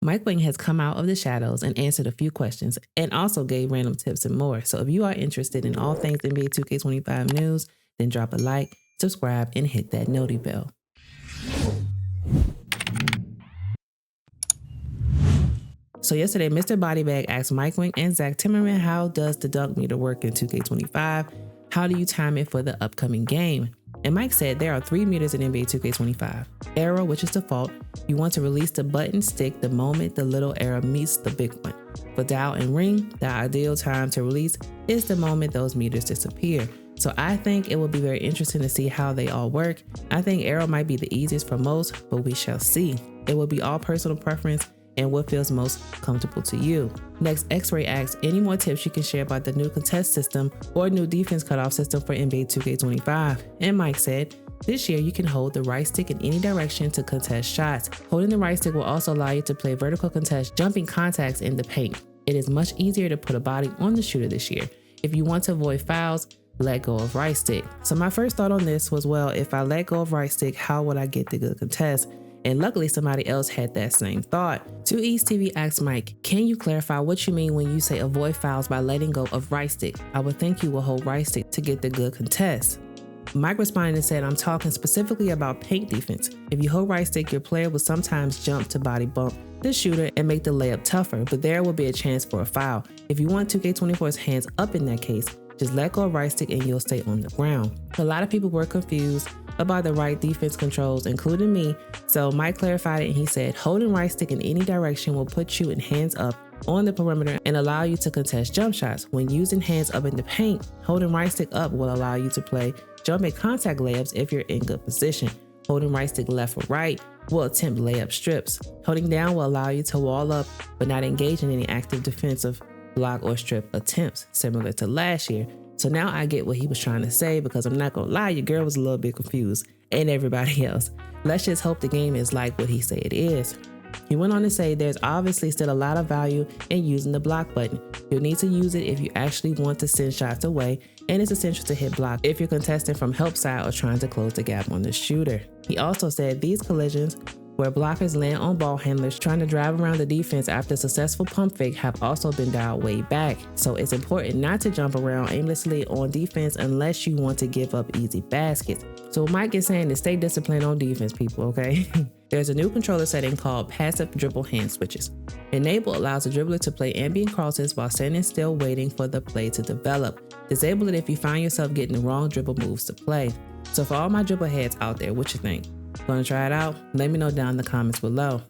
Mike Wing has come out of the shadows and answered a few questions and also gave random tips and more. So if you are interested in all things NBA 2K25 news, then drop a like, subscribe, and hit that noti bell. So yesterday, Mr. Bodybag asked Mike Wing and Zach Timmerman, how does the dunk meter work in 2K25? How do you time it for the upcoming game? And Mike said there are 3 meters in NBA 2K25. Arrow, which is default, you want to release the button stick the moment the little arrow meets the big one. For dial and ring, the ideal time to release is the moment those meters disappear. So I think it will be very interesting to see how they all work. I think arrow might be the easiest for most, but we shall see. It will be all personal preference and what feels most comfortable to you. Next, X-Ray asks any more tips you can share about the new contest system or new defense cutoff system for NBA 2K25. And Mike said, this year you can hold the right stick in any direction to contest shots. Holding the right stick will also allow you to play vertical contest jumping contacts in the paint. It is much easier to put a body on the shooter this year. If you want to avoid fouls, let go of right stick. So my first thought on this was, well, if I let go of right stick, how would I get the good contest? And luckily somebody else had that same thought. 2East TV asked Mike, can you clarify what you mean when you say avoid fouls by letting go of right stick? I would think you will hold right stick to get the good contest. Mike responded and said, I'm talking specifically about paint defense. If you hold right stick, your player will sometimes jump to body bump the shooter and make the layup tougher, but there will be a chance for a foul. If you want 2K24's hands up in that case, just let go of right stick and you'll stay on the ground. A lot of people were confused about the right defense controls, including me, so Mike clarified it and he said, holding right stick in any direction will put you in hands up on the perimeter and allow you to contest jump shots. When using hands up in the paint, holding right stick up will allow you to play jumping contact layups if you're in good position. Holding right stick left or right will attempt layup strips. Holding down will allow you to wall up but not engage in any active defensive block or strip attempts, similar to last year. So now I get what he was trying to say, because I'm not gonna lie, your girl was a little bit confused, and everybody else. Let's just hope the game is like what he said it is. He went on to say there's obviously still a lot of value in using the block button. You'll need to use it if you actually want to send shots away, and it's essential to hit block if you're contesting from help side or trying to close the gap on the shooter. He also said these collisions where blockers land on ball handlers trying to drive around the defense after a successful pump fake have also been dialed way back. So it's important not to jump around aimlessly on defense unless you want to give up easy baskets. So Mike is saying to stay disciplined on defense, people, okay? There's a new controller setting called passive dribble hand switches. Enable allows the dribbler to play ambient crosses while standing still waiting for the play to develop. Disable it if you find yourself getting the wrong dribble moves to play. So for all my dribble heads out there, what you think? Gonna try it out? Let me know down in the comments below.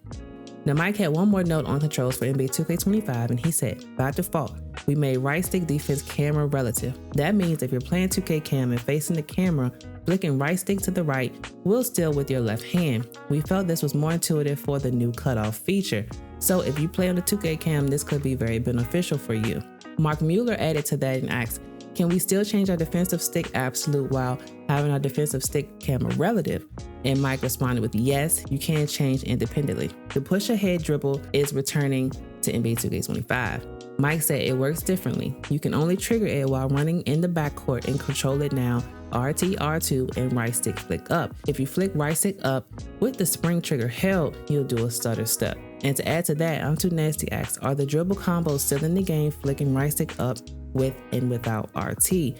Now Mike had one more note on controls for NBA 2K25 and he said, by default, we made right stick defense camera relative. That means if you're playing 2K cam and facing the camera, flicking right stick to the right will still with your left hand. We felt this was more intuitive for the new cutoff feature. So if you play on the 2K cam, this could be very beneficial for you. Mark Mueller added to that and asked, can we still change our defensive stick absolute while having our defensive stick camera relative? And Mike responded with, yes, you can change independently. The push ahead dribble is returning to NBA 2K25. Mike said it works differently. You can only trigger it while running in the backcourt and control it now, RT, R2, and right stick flick up. If you flick right stick up with the spring trigger held, you'll do a stutter step. And to add to that, I'm Too Nasty asks, are the dribble combos still in the game flicking right stick up with and without RT?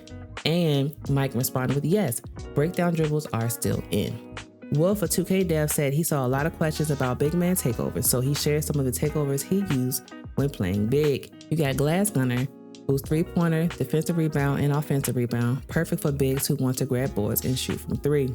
And Mike responded with yes, breakdown dribbles are still in. Wolf of 2K Dev said he saw a lot of questions about big man takeovers, so he shared some of the takeovers he used when playing big. You got Glass Gunner, who's three-pointer, defensive rebound, and offensive rebound, perfect for bigs who want to grab boards and shoot from three.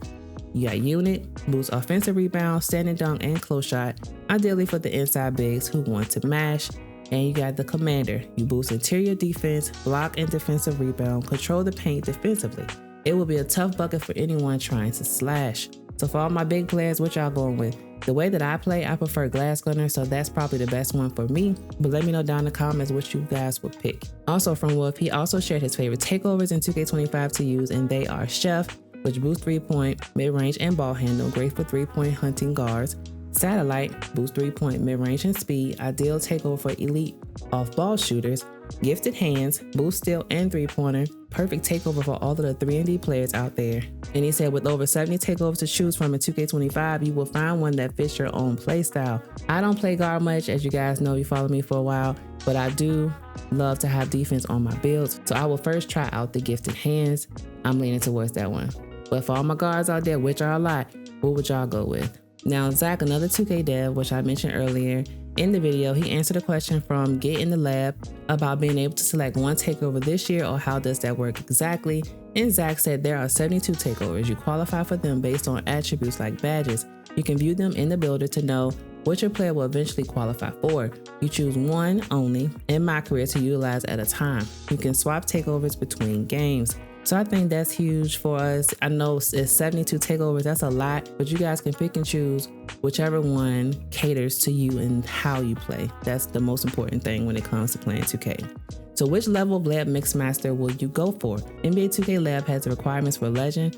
You got Unit, boosts offensive rebound, standing dunk, and close shot, ideally for the inside bigs who want to mash. And you got the Commander. You boost interior defense, block and defensive rebound, control the paint defensively. It will be a tough bucket for anyone trying to slash. So for all my big players, what y'all going with? The way that I play, I prefer Glass Gunner, so that's probably the best one for me. But let me know down in the comments what you guys would pick. Also from Wolf, he also shared his favorite takeovers in 2K25 to use, and they are Chef, which boosts 3-point, mid-range, and ball handle, great for 3-point hunting guards. Satellite, boosts 3-point, mid-range, and speed, ideal takeover for elite off-ball shooters. Gifted hands, boost steal, and three-pointer. Perfect takeover for all of the 3&D players out there. And he said with over 70 takeovers to choose from in 2K25, you will find one that fits your own playstyle. I don't play guard much, as you guys know, you follow me for a while, but I do love to have defense on my builds. So I will first try out the gifted hands. I'm leaning towards that one. But for all my guards out there, which are a lot, what would y'all go with? Now, Zach, another 2K dev, which I mentioned earlier in the video, he answered a question from Get in the Lab about being able to select one takeover this year, or how does that work exactly? And Zach said there are 72 takeovers. You qualify for them based on attributes like badges. You can view them in the builder to know what your player will eventually qualify for. You choose one only in my career to utilize at a time. You can swap takeovers between games. So I think that's huge for us. I know it's 72 takeovers, that's a lot, but you guys can pick and choose whichever one caters to you and how you play. That's the most important thing when it comes to playing 2K. So which level of Lab Mixmaster will you go for? NBA 2K Lab has the requirements for Legend,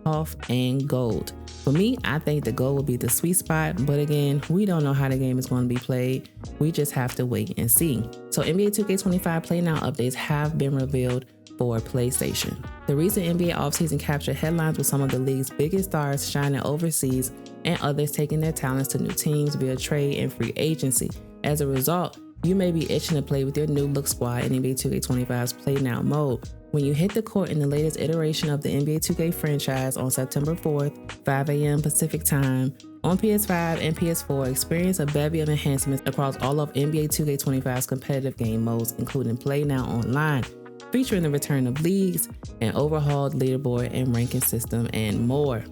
Off, and Gold. For me, I think the gold will be the sweet spot, but again, we don't know how the game is going to be played. We just have to wait and see. So NBA 2K25 Play Now updates have been revealed for PlayStation. The recent NBA offseason captured headlines with some of the league's biggest stars shining overseas and others taking their talents to new teams via trade and free agency. As a result, you may be itching to play with your new look squad in NBA 2K25's Play Now mode. When you hit the court in the latest iteration of the NBA 2K franchise on September 4th, 5 a.m. Pacific time, on PS5 and PS4, experience a bevy of enhancements across all of NBA 2K25's competitive game modes, including Play Now Online, featuring the return of leagues, an overhauled leaderboard and ranking system, and more.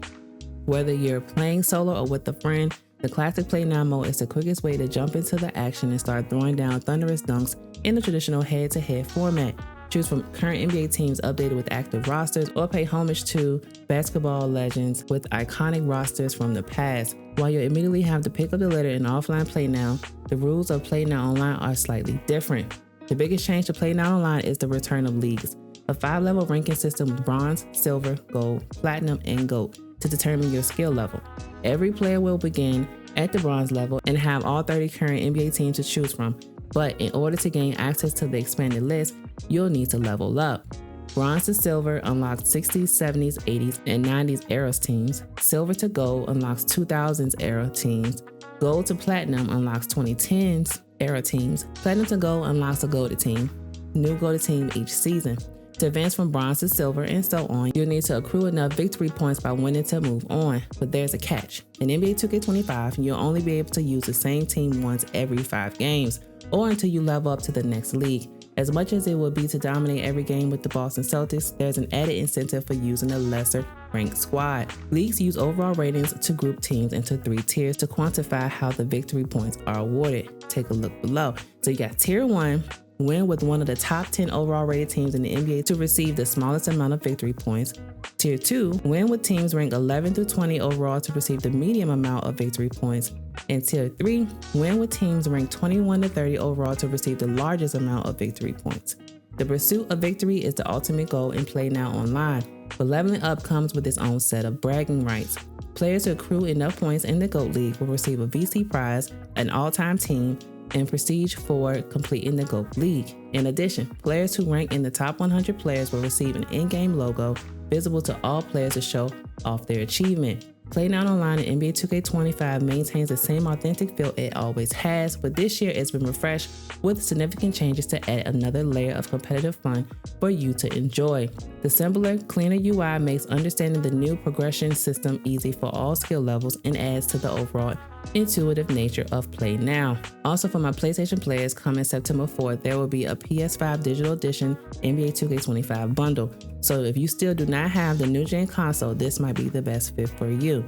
Whether you're playing solo or with a friend, the classic Play Now mode is the quickest way to jump into the action and start throwing down thunderous dunks in the traditional head-to-head format. Choose from current NBA teams updated with active rosters, or pay homage to basketball legends with iconic rosters from the past. While you immediately have to pick up the litter in offline Play Now, the rules of Play Now Online are slightly different. The biggest change to Play Now Online is the return of leagues, a 5-level ranking system with bronze, silver, gold, platinum, and gold to determine your skill level. Every player will begin at the bronze level and have all 30 current NBA teams to choose from, but in order to gain access to the expanded list, you'll need to level up. Bronze to silver unlocks 60s, 70s, 80s, and 90s era teams. Silver to gold unlocks 2000s era teams. Gold to platinum unlocks 2010s era teams. Platinum to gold unlocks a golded team. New golded team each season. To advance from bronze to silver and so on, you'll need to accrue enough victory points by winning to move on. But there's a catch. In NBA 2K25, you'll only be able to use the same team once every 5 games, or until you level up to the next league. As much as it would be to dominate every game with the Boston Celtics, there's an added incentive for using a lesser ranked squad. Leagues use overall ratings to group teams into 3 tiers to quantify how the victory points are awarded. Take a look below. So you got Tier 1, win with one of the top 10 overall rated teams in the NBA to receive the smallest amount of victory points. Tier 2, win with teams ranked 11 through 20 overall to receive the medium amount of victory points. And Tier 3, win with teams ranked 21 to 30 overall to receive the largest amount of victory points. The pursuit of victory is the ultimate goal in Play Now Online, but leveling up comes with its own set of bragging rights. Players who accrue enough points in the GOAT League will receive a VC prize, an all-time team, and prestige for completing the GOAT League. In addition, players who rank in the top 100 players will receive an in-game logo visible to all players to show off their achievement. Play Now Online in NBA 2K25 maintains the same authentic feel it always has, but this year it's been refreshed with significant changes to add another layer of competitive fun for you to enjoy. The simpler, cleaner UI makes understanding the new progression system easy for all skill levels and adds to the overall intuitive nature of Play Now. Also, for my PlayStation players, coming September 4th, there will be a PS5 Digital Edition NBA 2K25 bundle. So if you still do not have the new gen console, this might be the best fit for you.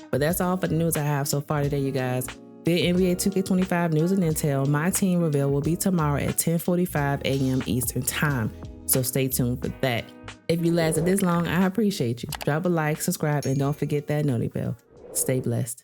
But that's all for the news I have so far today, you guys. Big NBA 2K25 news and intel. My team reveal will be tomorrow at 10:45 a.m. Eastern Time. So stay tuned for that. If you lasted this long, I appreciate you. Drop a like, subscribe, and don't forget that noti bell. Stay blessed.